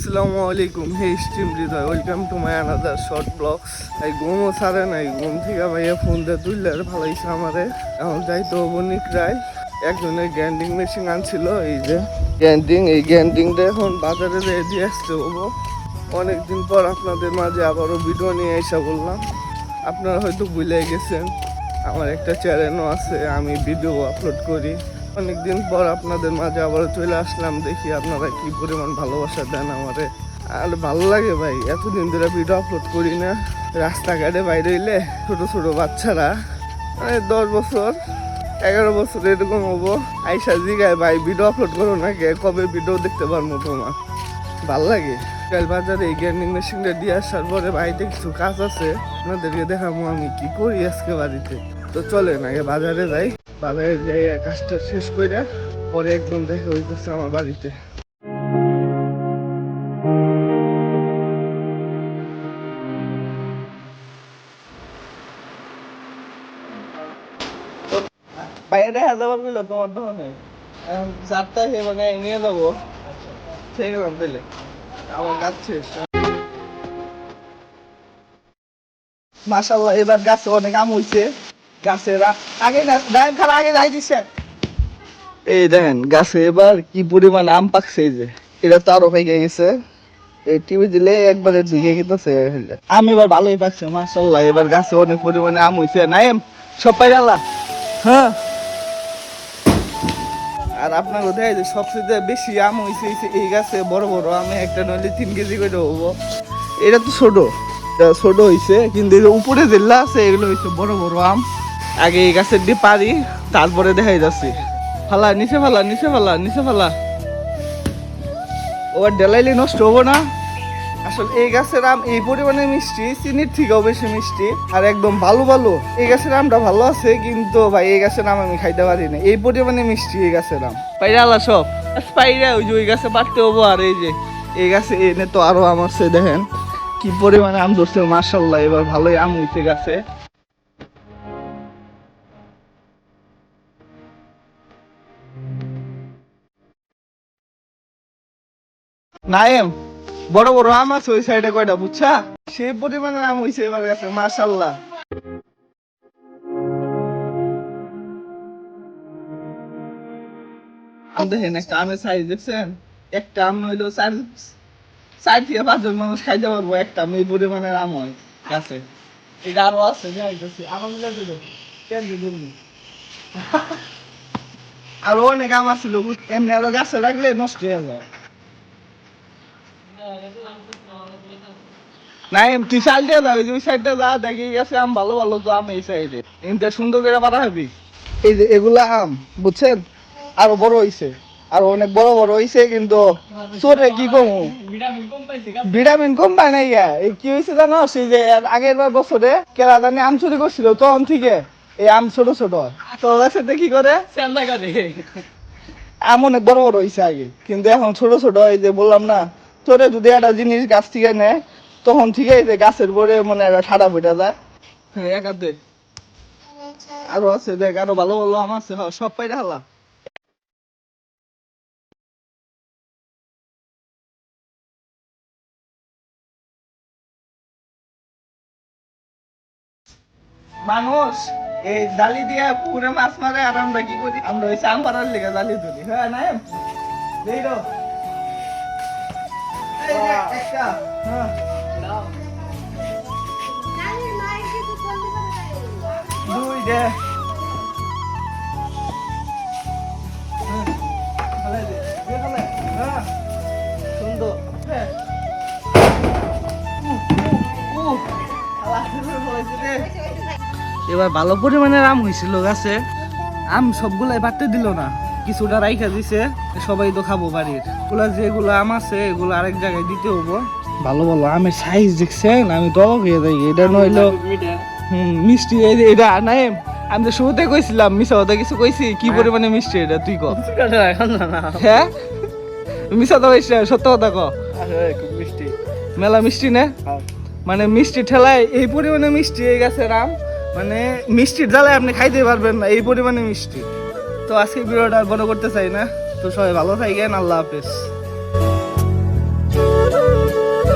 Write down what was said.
আসসালামু আলাইকুম, hey stream Hriday, welcome to my another short blogs. এই ঘুমও ছাড়ে নাই, ঘুম থেকে ভাইয়া ফোন দিয়ে তুললে আর ভালোইছে আমারে। এখন যাইতে হবো নিকরায়, একজনের গ্যান্ডিং মেশিন আনছিল, এই যে গ্যান্ডিং, এই গ্যান্ডিংটা এখন বাজারে দিয়ে আসতে হবো। অনেকদিন পর আপনাদের মাঝে আবারও ভিডিও নিয়ে এসে বললাম। আপনারা হয়তো ভুলে গেছেন আমার একটা চ্যানেলও আছে, আমি ভিডিও আপলোড করি। অনেকদিন পর আপনাদের মাঝে আবার চলে আসলাম, দেখি আপনারা কি পরিমাণ ভালোবাসা দেন আমারে। আর ভালো লাগে ভাই, এতদিন ধরে ভিডিও আপলোড করি না। রাস্তাঘাটে বাইরে হইলে ছোট ছোট বাচ্চারা, মানে 10 বছর 11 বছর এরকম হবো, আইসা জিগায় ভাই ভিডিও আপলোড করো না কে, কবে ভিডিও দেখতে পারবো তোমার। ভাল লাগে। কাল বাজারে এই গ্যান্ডিং মেশিনটা দিয়ে আসার পরে বাড়িতে কিছু কাজ আছে, আপনাদেরকে দেখাবো আমি কি করি আজকে বাড়িতে। তো চলেন আগে বাজারে যাই, বাজারে যাই কাজটা শেষ করে পরে একদম দেখা হইতেছে আমার বাড়িতে। বাইরে দেখা যাবার বললো তোমার দোকানে চারটা সে মানে নিয়ে যাবো, সেই গেলাম তাইলে আমার কাজ শেষ। মাশাআল্লাহ, এবার গাছে অনেক আম হইছে। গাছের আগে আগে যাই দিচ্ছে, এই দেখেন গাছে এবার কি পরিমাণ আম পাকছে। এই যে এটা তো আরো পেকে গেছে, এই টিভি দিলে একবারে ঝুঁকে গেছে। আম এবার ভালোই পাকছে মাশাআল্লাহ, এবার গাছে অনেক পরিমাণে আম হইছে। নাইম সব পাই গেল। হ্যাঁ, আর আপনার কোথায় যে সবচেয়ে বেশি আম হয়েছে এই গাছে, বড় বড় আমে একটা নইলে 3 কেজি করে হবো। এটা তো ছোট, ছোট হয়েছে, কিন্তু উপরে যেগুলা আছে এগুলো হয়েছে বড় বড় আম। আগে এই গাছের দিয়ে পারি, তারপরে দেখাই যাচ্ছে। ফালা নিচে ফালা, নিচে ফালা, নিচে ফালা, ওর ডেলাইলে নষ্ট হবো না। আসলে এই গাছের আম এই পরিমাণে মিষ্টি, চিনির থেকেও বেশি মিষ্টি, আর একদম ভালো ভালো। এই গাছের আমটা ভালো আছে, কিন্তু ভাই এই গাছের আম আমি খাইতে পারি না, এই পরিমাণে মিষ্টি এই গাছের আম। পাইরা আলা সব পাইরা ওই যে ওই গাছে পারতে হবো। আর এই যে এই গাছে এনে তো আরো আম আছে, দেখেন কি পরিমাণে আম ধরছে মাশাআল্লাহ, এবার ভালোই আম হইছে গাছে। নাইম বড় বড় আম আছে ওই সাইডে কয়টা, বুঝছা? সেই পরিমাণে আম হইছে এবার গাছে মাশাআল্লাহ। দেখেন একটা আমের সাইজ দেখছেন, একটা আম হইলো 4 থেকে 5 জন মানুষ খাইতে পারবো একটা আম, এই পরিমাণের আম হয় গাছে। এটা আরো আছে যাইতেছি, আরো মিলে দিল কেন দিল। আরো অনেক আম আছিল, এমনি আরো গাছে রাখলে নষ্ট হয়ে যায়। নাই তুই সাইড দিয়ে যা, ওই সাইডটা যা, দেখি গেছে আম ভালো ভালো তো আম এই সাইডে, কিন্তু সুন্দর করে পাতা হবি। এই যে এগুলা আম বুঝছেন, আরো বড় হইছে, আরো অনেক বড় বড় হইছে, কিন্তু চোরে কি কমু, ভিটামিন কম পাই নাই। এই কি হয়েছে জানো, সেই যে আগের বছরে কেলা জানি আম চুরি করছিল, তখন থেকে এই আম ছোট ছোট তোর সাথে কি করে আম অনেক বড় বড় হইছে আগে, কিন্তু এখন ছোট ছোট। এই যে বললাম না, তোরে যদি একটা জিনিস গাছ থেকে নেয়, তখন থেকে এই যে গাছের পরে মানে ঠাডা ফুটা যায়। হ্যাঁ একাতে আরো আছে, দেখ আরো ভালো ভালো আম আছে, সব পাইরা হালা। মানুষ এই জালি দিয়া পুরে মাছ মারে, আর আমরা কি করি, আমরা ওই আম পাড়ার লেগে জালি ধরি। হ্যাঁ নাই দেই দাও, এই যে একটা, হ্যাঁ দুই দে, সুন্দর। এবার ভালো পরিমাণের আম হয়েছিল গাছে, আম সবগুলাই পারতে দিল না, কিছুটা রাইখা দিছে, সবাই তো খাবো বাড়ির। ওগুলা যেগুলো আম আছে এগুলো আরেক জায়গায় দিতে হবো। ভালো ভালো আমের সাইজ দেখছেন, আমি তো অবাক হয়ে যাই। এটা নইলো মিষ্টি, এটা নাই আমি তো শুরুতে কইছিলাম, মিশা কথা কিছু কইছি, কি পরিমাণে মিষ্টি এটা তুই ক। হ্যাঁ মিশা তো কইছ, সত্য কথা ক, মিষ্টি মেলা মিষ্টি না, মানে মিষ্টি ঠেলায় এই পরিমাণে মিষ্টি এই গাছের আম, মানে মিষ্টির জ্বালায় আপনি খাইতে পারবেন না, এই পরিমাণে মিষ্টি। তো আজকে ভিডিওটা আর বড় করতে চাই না, তো সবাই ভালো থাকেন, আল্লাহ হাফেজ।